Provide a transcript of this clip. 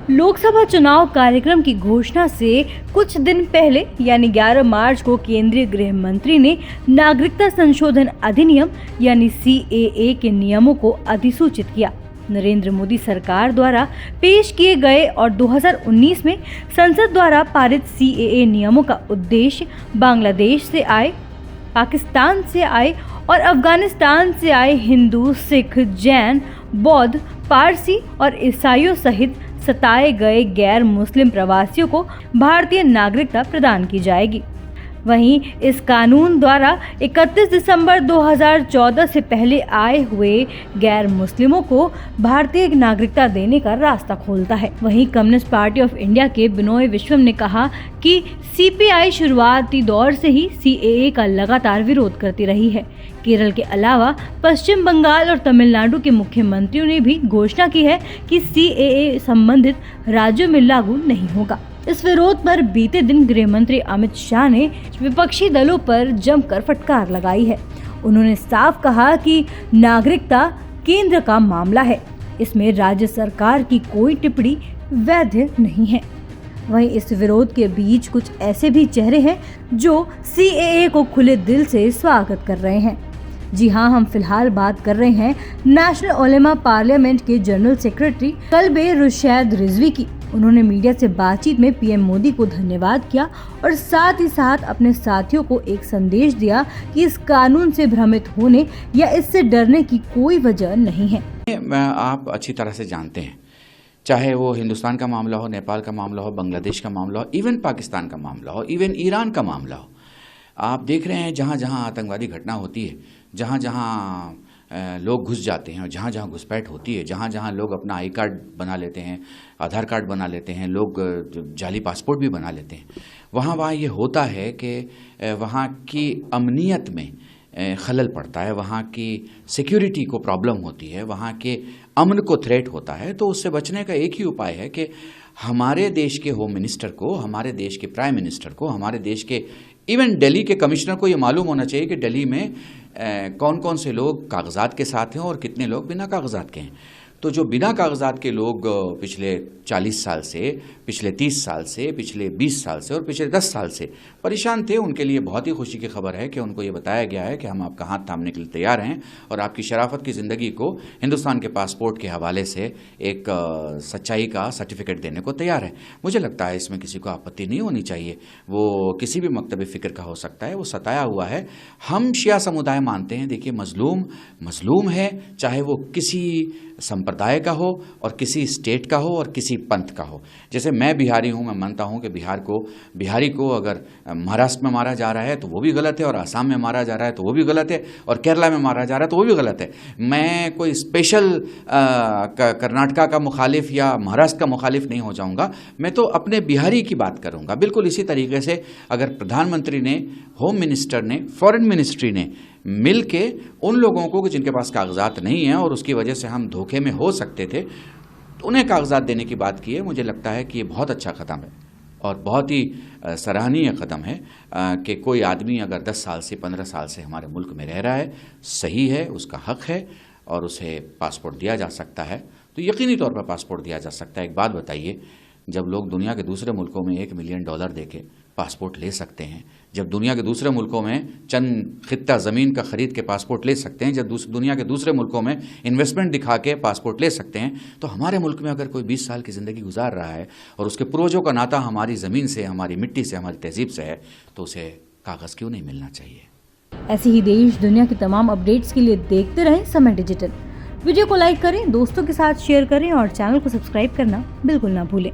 लोकसभा चुनाव कार्यक्रम की घोषणा से कुछ दिन पहले यानी 11 मार्च को केंद्रीय गृह मंत्री ने नागरिकता संशोधन अधिनियम यानी CAA के नियमों को अधिसूचित किया। नरेंद्र मोदी सरकार द्वारा पेश किए गए और 2019 में संसद द्वारा पारित CAA नियमों का उद्देश्य बांग्लादेश से आए, पाकिस्तान से आए और अफगानिस्तान से आए हिंदू, सिख, जैन, बौद्ध, पारसी और ईसाइयों सहित सताए गए गैर मुस्लिम प्रवासियों को भारतीय नागरिकता प्रदान की जाएगी। वहीं इस कानून द्वारा 31 दिसंबर 2014 से पहले आए हुए गैर मुस्लिमों को भारतीय नागरिकता देने का रास्ता खोलता है। वहीं कम्युनिस्ट पार्टी ऑफ इंडिया के बिनोय विश्वम ने कहा कि CPI शुरुआती दौर से ही CAA का लगातार विरोध करती रही है। केरल के अलावा पश्चिम बंगाल और तमिलनाडु के मुख्यमंत्रियों ने भी घोषणा की है कि CAA संबंधित राज्यों में लागू नहीं होगा। इस विरोध पर बीते दिन गृह मंत्री अमित शाह ने विपक्षी दलों पर जमकर फटकार लगाई है। उन्होंने साफ कहा कि नागरिकता केंद्र का मामला है, इसमें राज्य सरकार की कोई टिप्पणी वैध नहीं है। वहीं इस विरोध के बीच कुछ ऐसे भी चेहरे हैं जो CAA को खुले दिल से स्वागत कर रहे हैं। जी हाँ, हम फिलहाल बात कर रहे हैं नेशनल उलेमा पार्लियामेंट के जनरल सेक्रेटरी कल्बे रुशैद रिजवी की। उन्होंने मीडिया से बातचीत में PM मोदी को धन्यवाद किया और साथ ही साथ अपने साथियों को एक संदेश दिया कि इस कानून से भ्रमित होने या इससे डरने की कोई वजह नहीं है। आप अच्छी तरह से जानते हैं, चाहे वो हिंदुस्तान का मामला हो, नेपाल का मामला हो, बांग्लादेश का मामला हो, इवन पाकिस्तान का मामला हो, इवन ईरान का मामला हो, आप देख रहे हैं जहाँ जहाँ आतंकवादी घटना होती है, जहाँ जहाँ लोग घुस जाते हैं और जहाँ जहाँ घुसपैठ होती है, जहाँ जहाँ लोग अपना आई कार्ड बना लेते हैं, आधार कार्ड बना लेते हैं, लोग जाली पासपोर्ट भी बना लेते हैं, वहाँ ये होता है कि वहाँ की अमनियत में खलल पड़ता है, वहाँ की सिक्योरिटी को प्रॉब्लम होती है, वहाँ के अमन को थ्रेट होता है। तो उससे बचने का एक ही उपाय है कि हमारे देश के होम मिनिस्टर को, हमारे देश के प्राइम मिनिस्टर को, हमारे देश के इवन दिल्ली के कमिश्नर को ये मालूम होना चाहिए कि दिल्ली में कौन कौन से लोग कागजात के साथ हैं और कितने लोग बिना कागजात के हैं। तो जो बिना कागजात के लोग पिछले 40 साल से, पिछले 30 साल से, पिछले 20 साल से और पिछले 10 साल से परेशान थे, उनके लिए बहुत ही खुशी की खबर है कि उनको ये बताया गया है कि हम आपका हाथ थामने के लिए तैयार हैं और आपकी शराफत की ज़िंदगी को हिंदुस्तान के पासपोर्ट के हवाले से एक सच्चाई का सर्टिफिकेट देने को तैयार है। मुझे लगता है इसमें किसी को आपत्ति नहीं होनी चाहिए। वो किसी भी मकतब फ़िक्र का हो सकता है, वो सताया हुआ है। हम शिया समुदाय मानते हैं, देखिए मजलूम है, चाहे वो किसी संप्रदाय का हो और किसी स्टेट का हो और किसी पंथ का हो। जैसे मैं बिहारी हूँ, मैं मानता हूँ कि बिहारी को अगर महाराष्ट्र में मारा जा रहा है तो वो भी गलत है, और आसाम में मारा जा रहा है तो वो भी गलत है, और केरला में मारा जा रहा है तो वो भी गलत है। मैं कोई स्पेशल कर्नाटका का मुखालिफ या महाराष्ट्र का मुखालिफ नहीं हो जाऊँगा, मैं तो अपने बिहारी की बात करूँगा। बिल्कुल इसी तरीके से अगर प्रधानमंत्री ने, होम मिनिस्टर ने, फॉरेन मिनिस्ट्री ने मिल के उन लोगों को जिनके पास कागजात नहीं हैं और उसकी वजह से हम धोखे में हो सकते थे, तो उन्हें कागजात देने की बात की है। मुझे लगता है कि ये बहुत अच्छा कदम है और बहुत ही सराहनीय कदम है कि कोई आदमी अगर 10 साल से 15 साल से हमारे मुल्क में रह रहा है, सही है, उसका हक है और उसे पासपोर्ट दिया जा सकता है, तो यकीनी तौर पर पासपोर्ट दिया जा सकता है। एक बात बताइए, जब लोग दुनिया के दूसरे मुल्कों में $1 मिलियन देके पासपोर्ट ले सकते हैं, जब दुनिया के दूसरे मुल्कों में चंद खित्ता ज़मीन का ख़रीद के पासपोर्ट ले सकते हैं, जब दुनिया के दूसरे मुल्कों में इन्वेस्टमेंट दिखा के पासपोर्ट ले सकते हैं, तो हमारे मुल्क में अगर कोई 20 साल की ज़िंदगी गुजार रहा है और उसके पूर्वजों का नाता हमारी ज़मीन से, हमारी मिट्टी से, हमारी तहजीब से है, तो उसे कागज़ क्यों नहीं मिलना चाहिए। ऐसी ही देश दुनिया की तमाम अपडेट्स के लिए देखते रहें समय डिजिटल। वीडियो को लाइक करें, दोस्तों के साथ शेयर करें और चैनल को सब्सक्राइब करना बिल्कुल ना भूलें।